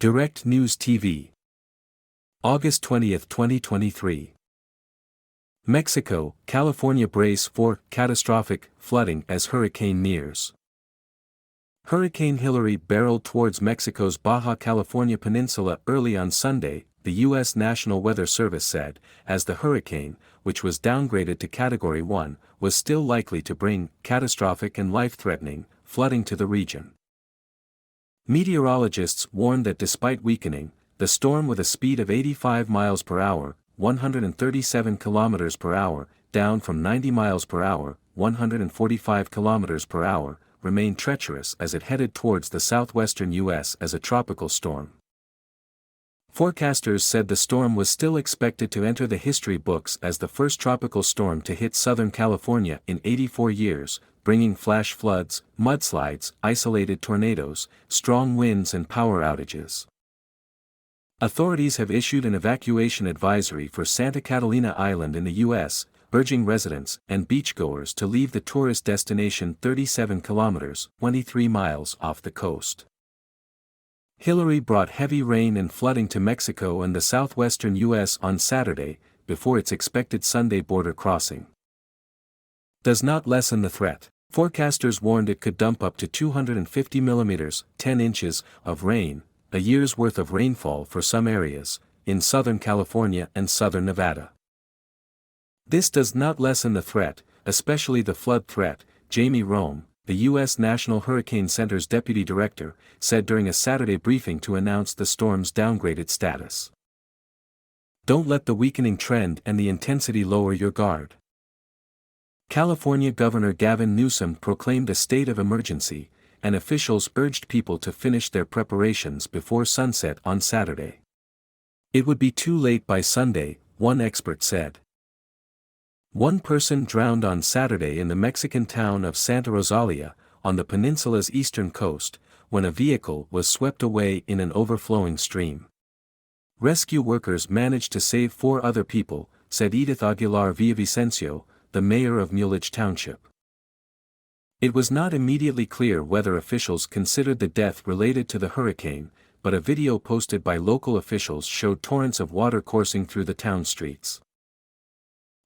Direct News TV. August 20, 2023. Mexico, California brace for catastrophic flooding as hurricane nears. Hurricane Hillary barreled towards Mexico's Baja California peninsula early on Sunday, the U.S. National Weather Service said, as the hurricane, which was downgraded to Category 1, was still likely to bring catastrophic and life-threatening flooding to the region. Meteorologists warned that despite weakening, the storm with a speed of 85 miles per hour, 137 kilometers per hour, down from 90 miles per hour, 145 kilometers per hour, remained treacherous as it headed towards the southwestern U.S. as a tropical storm. Forecasters said the storm was still expected to enter the history books as the first tropical storm to hit Southern California in 84 years, bringing flash floods, mudslides, isolated tornadoes, strong winds and power outages. Authorities have issued an evacuation advisory for Santa Catalina Island in the U.S., urging residents and beachgoers to leave the tourist destination 37 kilometers, 23 miles off the coast. Hillary brought heavy rain and flooding to Mexico and the southwestern U.S. on Saturday, before its expected Sunday border crossing. Does not lessen the threat. Forecasters warned it could dump up to 250 millimeters, 10 inches, of rain, a year's worth of rainfall for some areas, in Southern California and Southern Nevada. This does not lessen the threat, especially the flood threat, Jamie Rome, the U.S. National Hurricane Center's deputy director, said during a Saturday briefing to announce the storm's downgraded status. Don't let the weakening trend and the intensity lower your guard. California Governor Gavin Newsom proclaimed a state of emergency, and officials urged people to finish their preparations before sunset on Saturday. It would be too late by Sunday, one expert said. One person drowned on Saturday in the Mexican town of Santa Rosalia, on the peninsula's eastern coast, when a vehicle was swept away in an overflowing stream. Rescue workers managed to save 4 other people, said Edith Aguilar Villavicencio, the mayor of Mulegé Township. It was not immediately clear whether officials considered the death related to the hurricane, but a video posted by local officials showed torrents of water coursing through the town streets.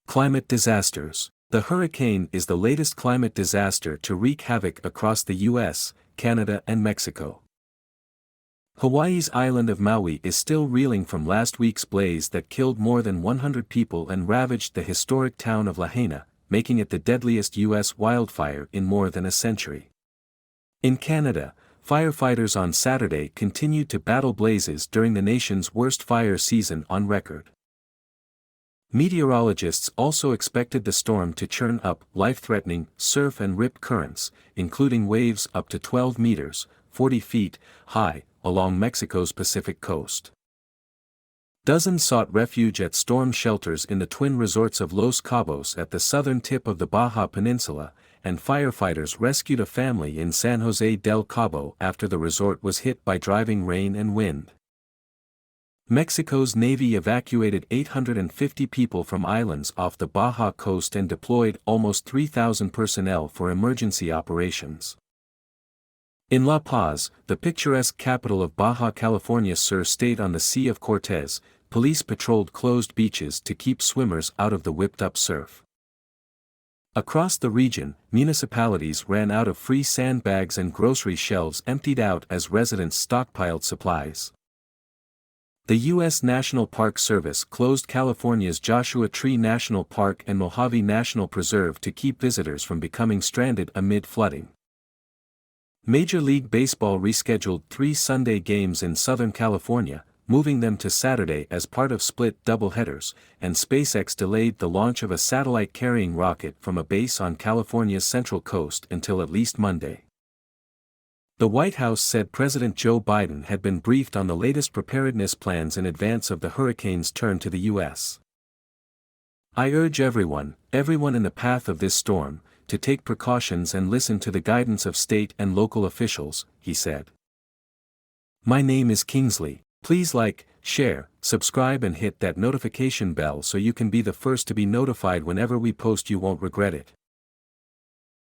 Climate disasters. The hurricane is the latest climate disaster to wreak havoc across the U.S., Canada and Mexico. Hawaii's island of Maui is still reeling from last week's blaze that killed more than 100 people and ravaged the historic town of Lahaina, making it the deadliest U.S. wildfire in more than a century. In Canada, firefighters on Saturday continued to battle blazes during the nation's worst fire season on record. Meteorologists also expected the storm to churn up life-threatening surf and rip currents, including waves up to 12 meters, 40 feet, high, along Mexico's Pacific coast. Dozens sought refuge at storm shelters in the twin resorts of Los Cabos at the southern tip of the Baja Peninsula, and firefighters rescued a family in San Jose del Cabo after the resort was hit by driving rain and wind. Mexico's Navy evacuated 850 people from islands off the Baja coast and deployed almost 3,000 personnel for emergency operations. In La Paz, the picturesque capital of Baja California Sur stayed on the Sea of Cortez, police patrolled closed beaches to keep swimmers out of the whipped-up surf. Across the region, municipalities ran out of free sandbags and grocery shelves emptied out as residents stockpiled supplies. The U.S. National Park Service closed California's Joshua Tree National Park and Mojave National Preserve to keep visitors from becoming stranded amid flooding. Major League Baseball rescheduled 3 Sunday games in Southern California, moving them to Saturday as part of split doubleheaders, and SpaceX delayed the launch of a satellite-carrying rocket from a base on California's Central Coast until at least Monday. The White House said President Joe Biden had been briefed on the latest preparedness plans in advance of the hurricane's turn to the U.S. "I urge everyone in the path of this storm, to take precautions and listen to the guidance of state and local officials," he said. "My name is Kingsley. Please like, share, subscribe and hit that notification bell so you can be the first to be notified whenever we post. You won't regret it."